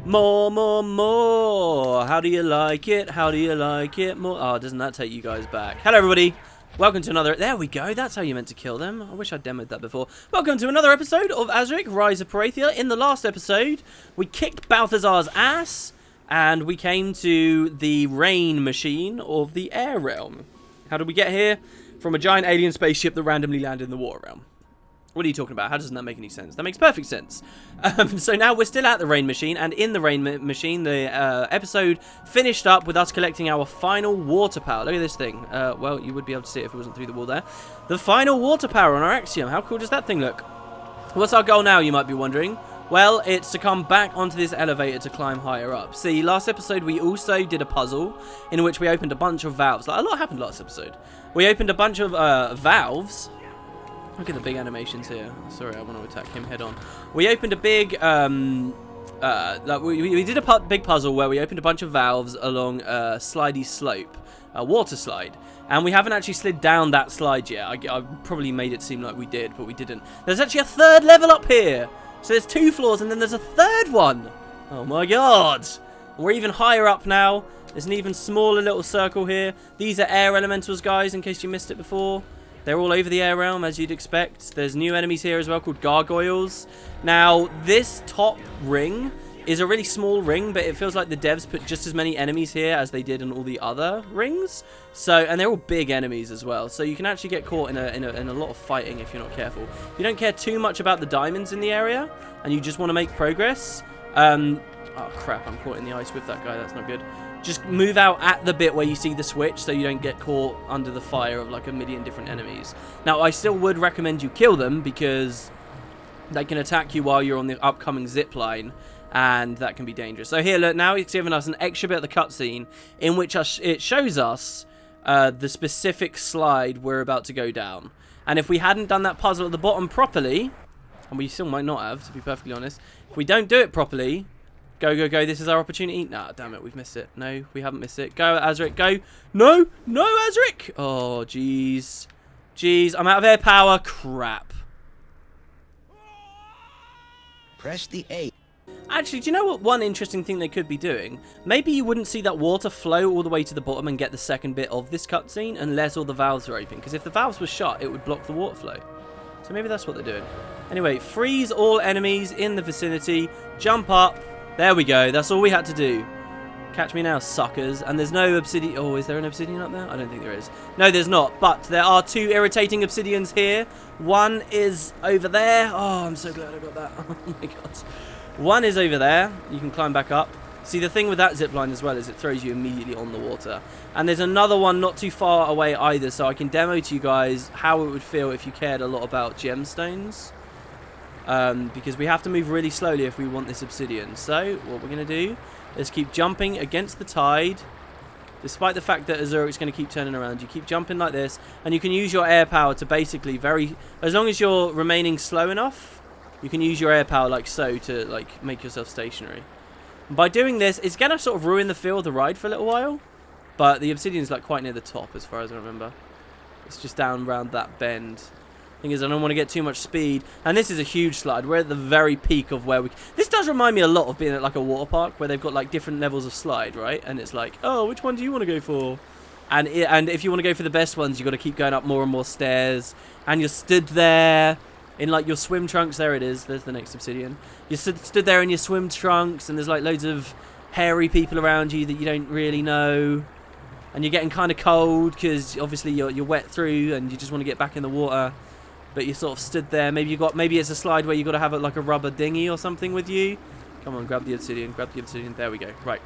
More, more, more. How do you like it? How do you like it? More. Oh, doesn't that take you guys back? Hello, everybody. Welcome to another... There we go. That's how you meant to kill them. I wish I'd demoed that before. Welcome to another episode of Azurik, Rise of Perathia. In the last episode, we kicked Balthazar's ass, and we came to the rain machine of the air realm. How did we get here? From a giant alien spaceship that randomly landed in the water realm. What are you talking about? How doesn't that make any sense? That makes perfect sense. So now we're still at the rain machine, and in the rain machine, the episode finished up with us collecting our final water power. Look at this thing. Well, you would be able to see it if it wasn't through the wall there. The final water power on our axiom. How cool does that thing look? What's our goal now, you might be wondering? Well, it's to come back onto this elevator to climb higher up. See, last episode we also did a puzzle in which we opened a bunch of valves. Like, a lot happened last episode. We opened a bunch of valves. Look at the big animations here. Sorry, I want to attack him head on. We opened a big, we did a big puzzle where we opened a bunch of valves along a slidey slope, a water slide. And we haven't actually slid down that slide yet. I probably made it seem like we did, but we didn't. There's actually a third level up here. So there's 2 floors and then there's a third one. Oh my god. We're even higher up now. There's an even smaller little circle here. These are air elementals, guys, in case you missed it before. They're all over the air realm, as you'd expect. There's new enemies here as well called gargoyles. Now, this top ring is a really small ring, but it feels like the devs put just as many enemies here as they did in all the other rings. So, and they're all big enemies as well. So you can actually get caught in a lot of fighting if you're not careful. If you don't care too much about the diamonds in the area, and you just want to make progress. Oh, crap, I'm caught in the ice with that guy. That's not good. Just move out at the bit where you see the switch so you don't get caught under the fire of like a million different enemies. Now, I still would recommend you kill them because they can attack you while you're on the upcoming zip line, and that can be dangerous. So here, look, now it's given us an extra bit of the cutscene in which it shows us the specific slide we're about to go down. And if we hadn't done that puzzle at the bottom properly, and we still might not have, to be perfectly honest, if we don't do it properly... Go, go, go. This is our opportunity. Nah, damn it. We've missed it. No, we haven't missed it. Go, Azurik. Go. No. No, Azurik. Oh, jeez. Jeez. I'm out of air power. Crap. Press the A. Actually, do you know what one interesting thing they could be doing? Maybe you wouldn't see that water flow all the way to the bottom and get the second bit of this cutscene unless all the valves are open. Because if the valves were shut, it would block the water flow. So maybe that's what they're doing. Anyway, freeze all enemies in the vicinity. Jump up. There we go. That's all we had to do. Catch me now, suckers. And there's no obsidian. Oh, is there an obsidian up there? I don't think there is. No, there's not. But there are 2 irritating obsidians here. One is over there. Oh, I'm so glad I got that. Oh, my God. One is over there. You can climb back up. See, the thing with that zipline as well is it throws you immediately on the water. And there's another one not too far away either. So I can demo to you guys how it would feel if you cared a lot about gemstones. Because we have to move really slowly if we want this obsidian. So, what we're going to do is keep jumping against the tide. Despite the fact that Azurik's going to keep turning around, you keep jumping like this. And you can use your air power to basically as long as you're remaining slow enough, you can use your air power like so to like make yourself stationary. And by doing this, it's going to sort of ruin the feel of the ride for a little while. But the obsidian's like quite near the top as far as I remember. It's just down around that bend. Thing is, I don't want to get too much speed, and this is a huge slide. We're at the very peak of where this does remind me a lot of being at like a water park where they've got like different levels of slide, right? And it's like, oh, which one do you want to go for? And if you want to go for the best ones, you got to keep going up more and more stairs, and you're stood there in like your swim trunks. There it is. There's the next obsidian. You stood there in your swim trunks, and there's like loads of hairy people around you that you don't really know, and you're getting kind of cold because obviously you're wet through, and you just want to get back in the water. But you sort of stood there. Maybe it's a slide where you got to have like a rubber dinghy or something with you. Come on, grab the obsidian. Grab the obsidian. There we go. Right.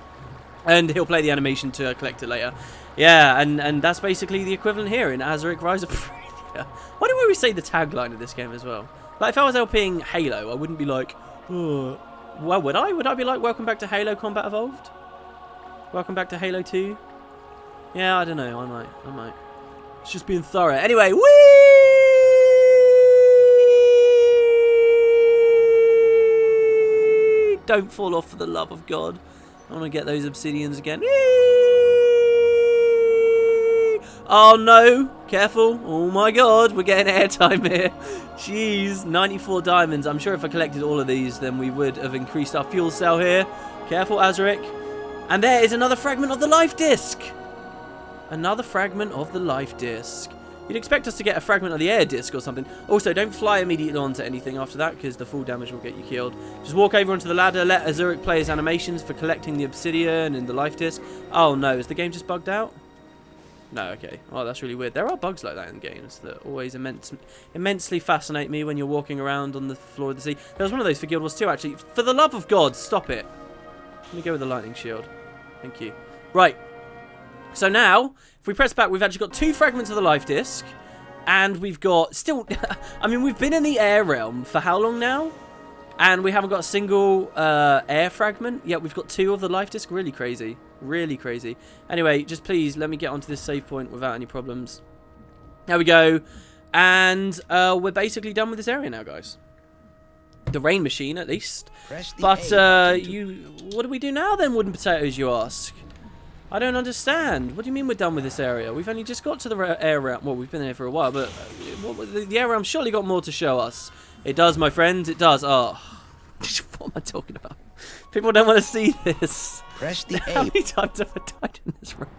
And he'll play the animation to collect it later. Yeah, and that's basically the equivalent here in Azurik, Rise of Perathia. Why do we say the tagline of this game as well? Like if I was LPing Halo, I wouldn't be like, oh. Well, would I? Would I be like, welcome back to Halo Combat Evolved? Welcome back to Halo 2? Yeah, I don't know. I might. It's just being thorough. Anyway, whee! Don't fall off for the love of God. I want to get those obsidians again. Oh no, careful. Oh my god, we're getting airtime here. Jeez, 94 diamonds. I'm sure if I collected all of these, then we would have increased our fuel cell here. Careful, Azurik. And there is another fragment of the life disc. Another fragment of the life disc. You'd expect us to get a fragment of the air disc or something. Also, don't fly immediately onto anything after that, because the full damage will get you killed. Just walk over onto the ladder, let Azurik play his animations for collecting the obsidian and the life disc. Oh no, is the game just bugged out? No, okay. Oh, that's really weird. There are bugs like that in games that always immensely fascinate me when you're walking around on the floor of the sea. There was one of those for Guild Wars 2, actually. For the love of God, stop it. Let me go with the lightning shield. Thank you. Right. So now, if we press back, we've actually got 2 fragments of the life disc. And we've got still... I mean, we've been in the air realm for how long now? And we haven't got a single air fragment. Yet we've got 2 of the life disc. Really crazy. Really crazy. Anyway, just please let me get onto this save point without any problems. There we go. And we're basically done with this area now, guys. The rain machine, at least. But what do we do now then, wooden potatoes, you ask? I don't understand. What do you mean we're done with this area? We've only just got to the air realm. Well, we've been there for a while, but the air realm surely got more to show us. It does, my friends. It does. Oh, what am I talking about? People don't want to see this. Press the How A. many times have I died in this realm?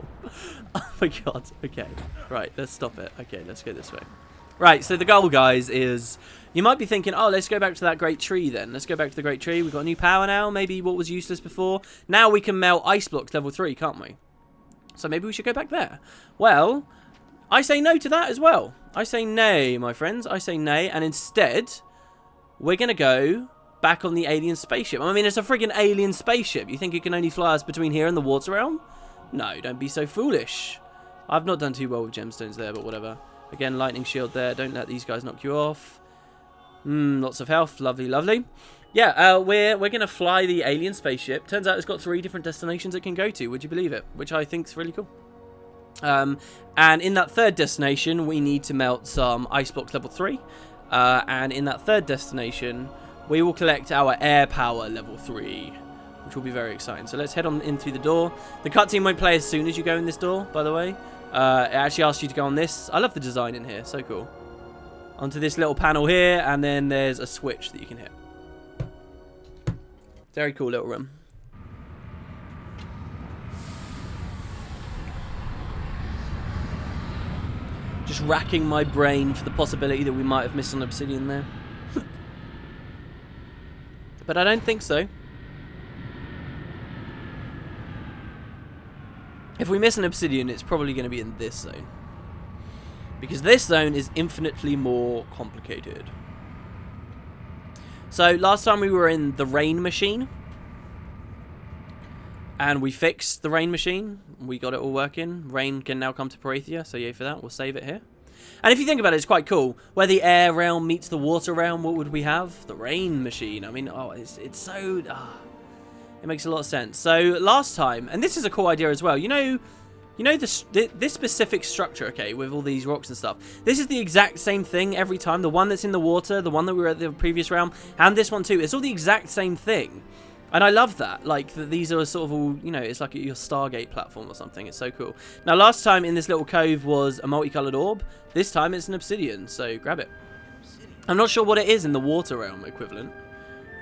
Oh my god. Okay. Right, let's stop it. Okay, let's go this way. Right, so the goal, guys, is... You might be thinking, oh, let's go back to that great tree then. Let's go back to the great tree. We've got a new power now. Maybe what was useless before. Now we can melt ice blocks level 3, can't we? So maybe we should go back there. Well, I say no to that as well. I say nay, my friends. I say nay. And instead, we're going to go back on the alien spaceship. I mean, it's a friggin' alien spaceship. You think it can only fly us between here and the water realm? No, don't be so foolish. I've not done too well with gemstones there, but whatever. Again, lightning shield there. Don't let these guys knock you off. Lots of health. Lovely, lovely. Yeah, we're going to fly the alien spaceship. Turns out it's got 3 different destinations it can go to. Would you believe it? Which I think is really cool. And in that 3rd destination, we need to melt some ice blocks level 3. And in that 3rd destination, we will collect our air power level 3. Which will be very exciting. So let's head on in through the door. The cutscene won't play as soon as you go in this door, by the way. It actually asks you to go on this. I love the design in here. So cool. Onto this little panel here, and then there's a switch that you can hit. Very cool little room. Just racking my brain for the possibility that we might have missed an obsidian there. But I don't think so. If we miss an obsidian, it's probably going to be in this zone. Because this zone is infinitely more complicated. So, last time we were in the rain machine. And we fixed the rain machine. We got it all working. Rain can now come to Perathia, so yay for that. We'll save it here. And if you think about it, it's quite cool. Where the air realm meets the water realm, what would we have? The rain machine. I mean, oh, it's so... it makes a lot of sense. So, last time, and this is a cool idea as well. You know this specific structure, okay, with all these rocks and stuff. This is the exact same thing every time. The one that's in the water, the one that we were at the previous realm, and this one too. It's all the exact same thing. And I love that. Like, these are sort of all, you know, it's like your Stargate platform or something. It's so cool. Now, last time in this little cove was a multicolored orb. This time it's an obsidian, so grab it. I'm not sure what it is in the water realm equivalent.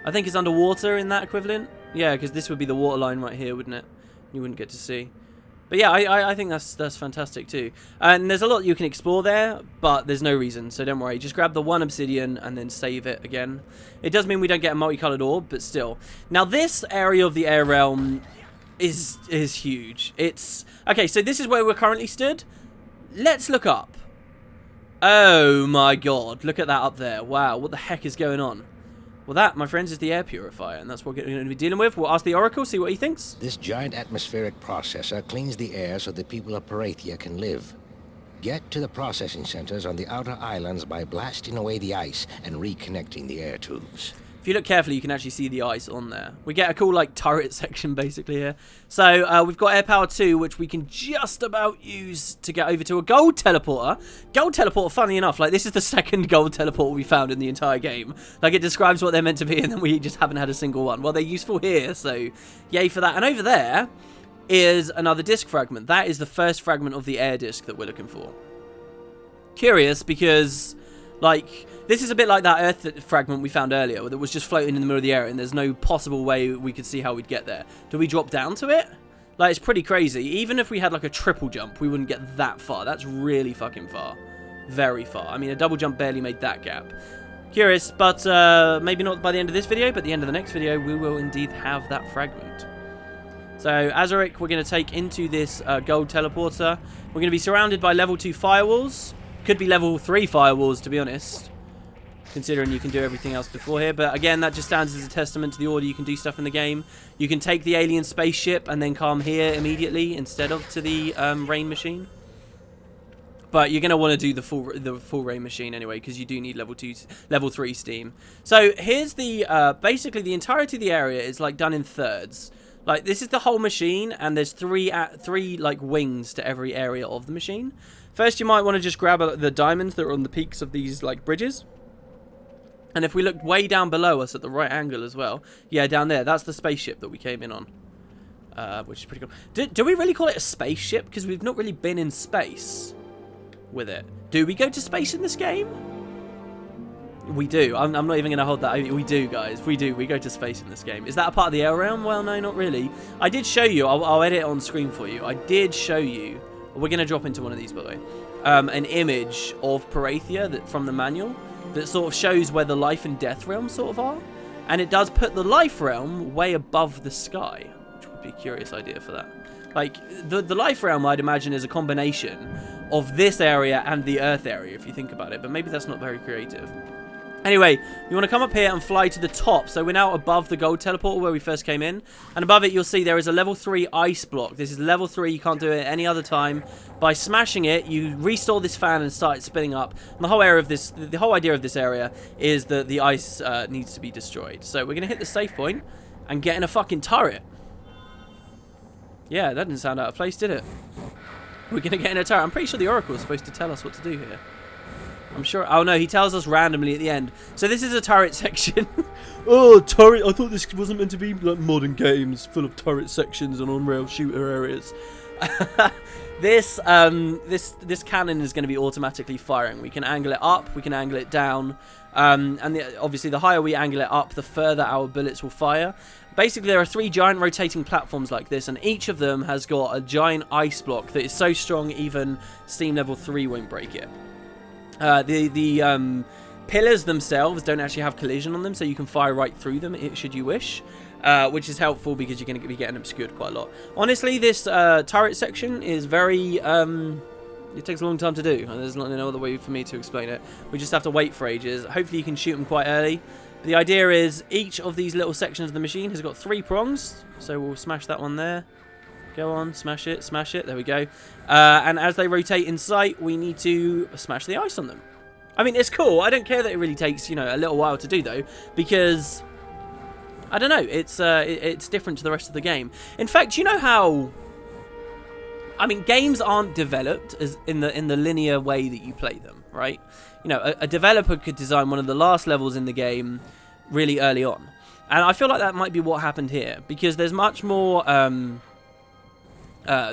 I think it's underwater in that equivalent. Yeah, because this would be the water line right here, wouldn't it? You wouldn't get to see. But yeah, I think that's fantastic too. And there's a lot you can explore there, but there's no reason, so don't worry. Just grab the 1 obsidian and then save it again. It does mean we don't get a multicolored orb, but still. Now this area of the air realm is huge. It's... Okay, so this is where we're currently stood. Let's look up. Oh my god, look at that up there. Wow, what the heck is going on? Well, that, my friends, is the air purifier, and that's what we're going to be dealing with. We'll ask the Oracle, see what he thinks. This giant atmospheric processor cleans the air so the people of Perathia can live. Get to the processing centers on the outer islands by blasting away the ice and reconnecting the air tubes. If you look carefully, you can actually see the ice on there. We get a cool, like, turret section, basically, here. So, we've got Air Power 2, which we can just about use to get over to a gold teleporter. Gold teleporter, funny enough, like, this is the 2nd gold teleporter we found in the entire game. Like, it describes what they're meant to be, and then we just haven't had a single one. Well, they're useful here, so yay for that. And over there, is another disc fragment. That is the first fragment of the air disc that we're looking for. Curious because, like, this is a bit like that Earth fragment we found earlier that was just floating in the middle of the air and there's no possible way we could see how we'd get there. Do we drop down to it? Like, it's pretty crazy. Even if we had, like, a triple jump, we wouldn't get that far. That's really fucking far. Very far. I mean, a double jump barely made that gap. Curious, but maybe not by the end of this video, but the end of the next video, we will indeed have that fragment. So, Azurik, we're going to take into this gold teleporter. We're going to be surrounded by level 2 firewalls. Could be level 3 firewalls, to be honest, considering you can do everything else before here. But again, that just stands as a testament to the order you can do stuff in the game. You can take the alien spaceship and then come here immediately instead of to the rain machine. But you're going to want to do the full rain machine anyway, because you do need level 3 steam. So here's the basically the entirety of the area is like done in thirds. Like, this is the whole machine, and there's three like wings to every area of the machine. First, you might want to just grab the diamonds that are on the peaks of these like bridges. And if we look way down below us at the right angle as well, yeah, down there, that's the spaceship that we came in on, which is pretty cool. Do we really call it a spaceship? Because we've not really been in space with it. Do we go to space in this game? We do. I'm not even going to hold that. We do, guys. We do. We go to space in this game. Is that a part of the air realm? Well, no, not really. I did show you. I'll edit it on screen for you. I did show you. We're going to drop into one of these, by the way. An image of Perathia from the manual that sort of shows where the life and death realm sort of are. And it does put the life realm way above the sky, which would be a curious idea for that. Like, the life realm, I'd imagine, is a combination of this area and the Earth area, if you think about it. But maybe that's not very creative. Anyway, you want to come up here and fly to the top. So we're now above the gold teleporter where we first came in. And above it, you'll see there is a level 3 ice block. This is level 3. You can't do it any other time. By smashing it, you restore this fan and start it spinning up. And the whole idea of this area is that the ice needs to be destroyed. So we're going to hit the save point and get in a fucking turret. Yeah, that didn't sound out of place, did it? We're going to get in a turret. I'm pretty sure the Oracle is supposed to tell us what to do here. I'm sure. Oh no, he tells us randomly at the end. So this is a turret section. Oh, turret. I thought this wasn't meant to be like modern games full of turret sections and on-rail shooter areas. This cannon is going to be automatically firing. We can angle it up, we can angle it down, and obviously the higher we angle it up, the further our bullets will fire. Basically, there are 3 giant rotating platforms like this, and each of them has got a giant ice block that is so strong even Steam level 3 won't break it. The pillars themselves don't actually have collision on them, so you can fire right through them should you wish, which is helpful because you're going to be getting obscured quite a lot. Honestly, this turret section is very... it takes a long time to do, and there's no other way for me to explain it. We just have to wait for ages. Hopefully you can shoot them quite early. But the idea is each of these little sections of the machine has got 3 prongs, so we'll smash that one there. Go on, smash it, there we go. And as they rotate in sight, we need to smash the ice on them. I mean, it's cool. I don't care that it really takes, you know, a little while to do, though, because, I don't know, it's different to the rest of the game. In fact, you know how, I mean, games aren't developed as in the linear way that you play them, right? You know, a developer could design one of the last levels in the game really early on. And I feel like that might be what happened here, because there's much more...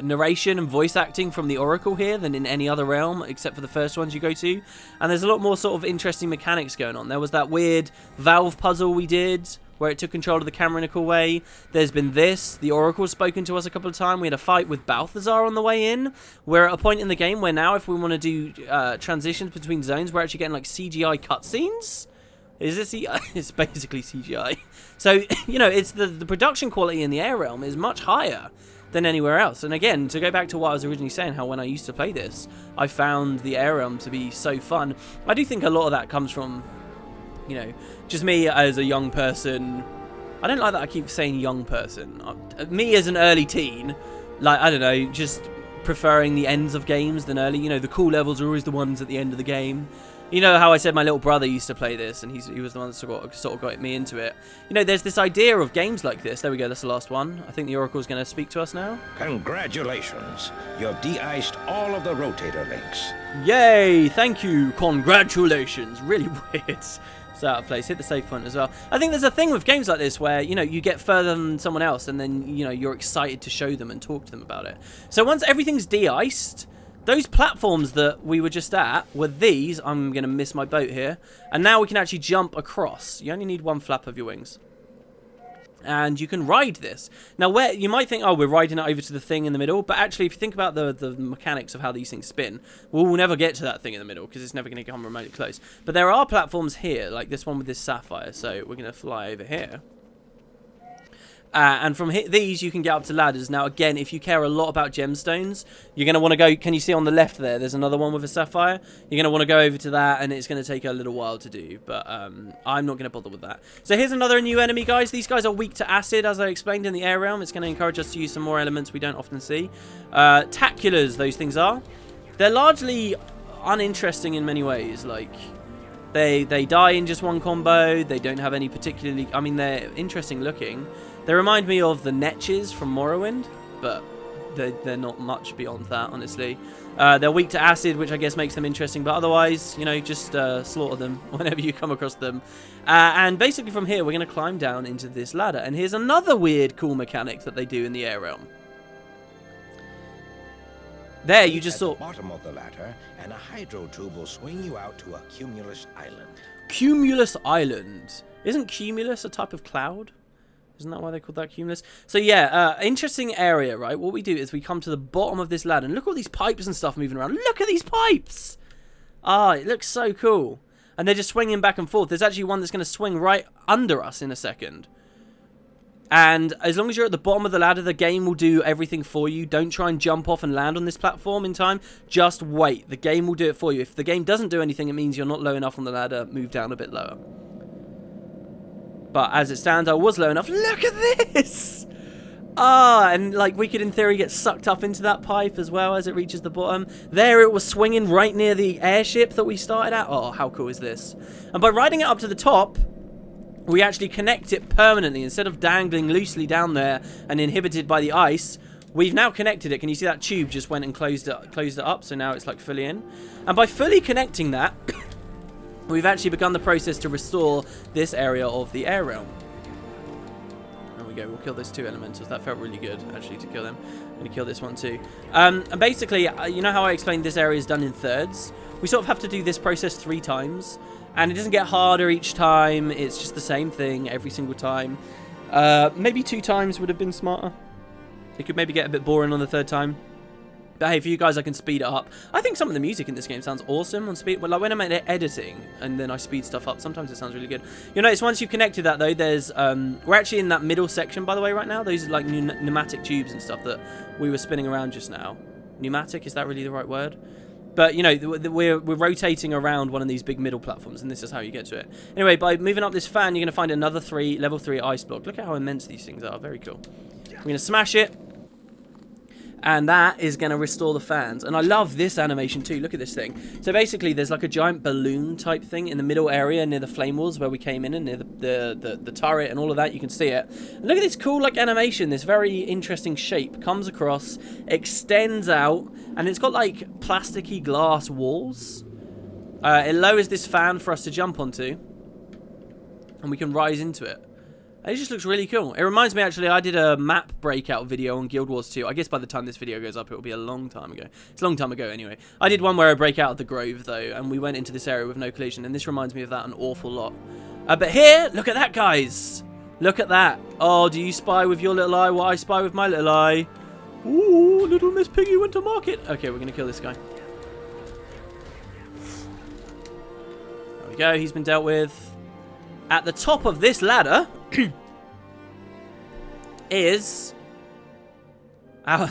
narration and voice acting from the Oracle here than in any other realm except for the first ones you go to, and there's a lot more sort of interesting mechanics going on. There was that weird valve puzzle we did where it took control of the camera in a cool way. There's been this, the Oracle's spoken to us a couple of times. We had a fight with Balthazar on the way in. We're at a point in the game where now if we want to do transitions between zones, we're actually getting like CGI cutscenes. Is it CGI? It's basically CGI. So, you know, it's the production quality in the air realm is much higher than anywhere else. And again, to go back to what I was originally saying, how when I used to play this, I found the air realm to be so fun. I do think a lot of that comes from, you know, just me as a young person. I don't like that I keep saying young person. Me as an early teen, like, I don't know, just preferring the ends of games than early. You know, the cool levels are always the ones at the end of the game. You know how I said my little brother used to play this, and he was the one that sort of got me into it. You know, there's this idea of games like this. There we go, that's the last one. I think the Oracle's going to speak to us now. Congratulations. You've de-iced all of the rotator links. Yay, thank you, congratulations. Really weird. So out of place. Hit the save point as well. I think there's a thing with games like this where, you know, you get further than someone else and then, you know, you're excited to show them and talk to them about it. So once everything's de-iced, those platforms that we were just at were these. I'm going to miss my boat here. And now we can actually jump across. You only need one flap of your wings. And you can ride this. Now, where you might think, oh, we're riding it over to the thing in the middle. But actually, if you think about the mechanics of how these things spin, we'll never get to that thing in the middle because it's never going to come remotely close. But there are platforms here, like this one with this sapphire. So we're going to fly over here. And from these, you can get up to ladders. Now, again, if you care a lot about gemstones, you're going to want to go... Can you see on the left there? There's another one with a sapphire. You're going to want to go over to that, and it's going to take a little while to do. But I'm not going to bother with that. So here's another new enemy, guys. These guys are weak to acid, as I explained in the air realm. It's going to encourage us to use some more elements we don't often see. Taculars, those things are. They're largely uninteresting in many ways. Like, they die in just one combo. They don't have any particularly... I mean, they're interesting looking. They remind me of the Netches from Morrowind, but they're not much beyond that, honestly. They're weak to acid, which I guess makes them interesting, but otherwise, you know, just slaughter them whenever you come across them. And basically from here, we're going to climb down into this ladder. And here's another weird, cool mechanic that they do in the air realm. There, you just saw... At the bottom of the ladder, and a hydro tube will swing you out to a cumulus island. Cumulus Island. Isn't cumulus a type of cloud? Isn't that why they called that cumulus? So yeah, interesting area, right? What we do is we come to the bottom of this ladder, and look at all these pipes and stuff moving around. Look at these pipes! Ah, it looks so cool. And they're just swinging back and forth. There's actually one that's going to swing right under us in a second. And as long as you're at the bottom of the ladder, the game will do everything for you. Don't try and jump off and land on this platform in time. Just wait. The game will do it for you. If the game doesn't do anything, it means you're not low enough on the ladder. Move down a bit lower. But as it stands, I was low enough. Look at this! Ah, and like we could in theory get sucked up into that pipe as well as it reaches the bottom. There it was swinging right near the airship that we started at. Oh, how cool is this? And by riding it up to the top, we actually connect it permanently. Instead of dangling loosely down there and inhibited by the ice, we've now connected it. Can you see that tube just went and closed it up? So now it's like fully in. And by fully connecting that... we've actually begun the process to restore this area of the air realm. There we go. We'll kill those two elementals. That felt really good, actually, to kill them. I'm going to kill this one too. And basically, you know how I explained this area is done in thirds? We sort of have to do this process 3 times. And it doesn't get harder each time. It's just the same thing every single time. Maybe 2 times would have been smarter. It could maybe get a bit boring on the 3rd time. But hey, for you guys, I can speed it up. I think some of the music in this game sounds awesome on speed. Well, like when I'm editing and then I speed stuff up, sometimes it sounds really good. You'll notice once you've connected that, though, there's... we're actually in that middle section, by the way, right now. Those are like pneumatic tubes and stuff that we were spinning around just now. Pneumatic, is that really the right word? But, you know, we're rotating around one of these big middle platforms, and this is how you get to it. Anyway, by moving up this fan, you're going to find another level 3 ice block. Look at how immense these things are. Very cool. We're going to smash it. And that is going to restore the fans. And I love this animation too. Look at this thing. So basically, there's like a giant balloon type thing in the middle area near the flame walls where we came in and near the turret and all of that. You can see it. And look at this cool like animation. This very interesting shape comes across, extends out, and it's got like plasticky glass walls. It lowers this fan for us to jump onto, and we can rise into it. It just looks really cool. It reminds me, actually, I did a map breakout video on Guild Wars 2. I guess by the time this video goes up, it will be a long time ago. It's a long time ago, anyway. I did one where I break out of the Grove, though, and we went into this area with no collision, and this reminds me of that an awful lot. But here, look at that, guys. Look at that. Oh, do you spy with your little eye what I spy with my little eye? Ooh, little Miss Piggy went to market. Okay, we're going to kill this guy. There we go. He's been dealt with. At the top of this ladder... is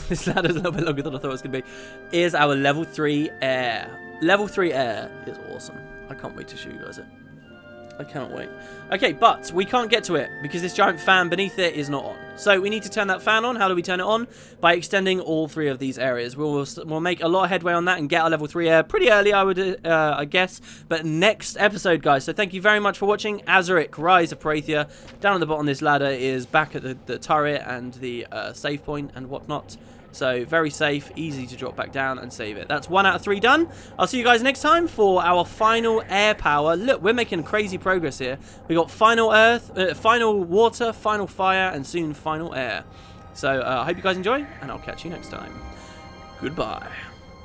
this ladder's a little bit longer than I thought it was going to be. Is our level 3 air. Level 3 air is awesome. I can't wait to show you guys it. I cannot wait. Okay, but we can't get to it because this giant fan beneath it is not on. So we need to turn that fan on. How do we turn it on? By extending all 3 of these areas. We'll make a lot of headway on that and get our level 3 air pretty early, I guess. But next episode, guys. So thank you very much for watching. Azurik, Rise of Perathia. Down at the bottom of this ladder is back at the turret and the save point and whatnot. So very safe, easy to drop back down and save it. That's 1 out of 3 done. I'll see you guys next time for our final air power. Look, we're making crazy progress here. We got final earth, final water, final fire, and soon final air. So I hope you guys enjoy, and I'll catch you next time. Goodbye.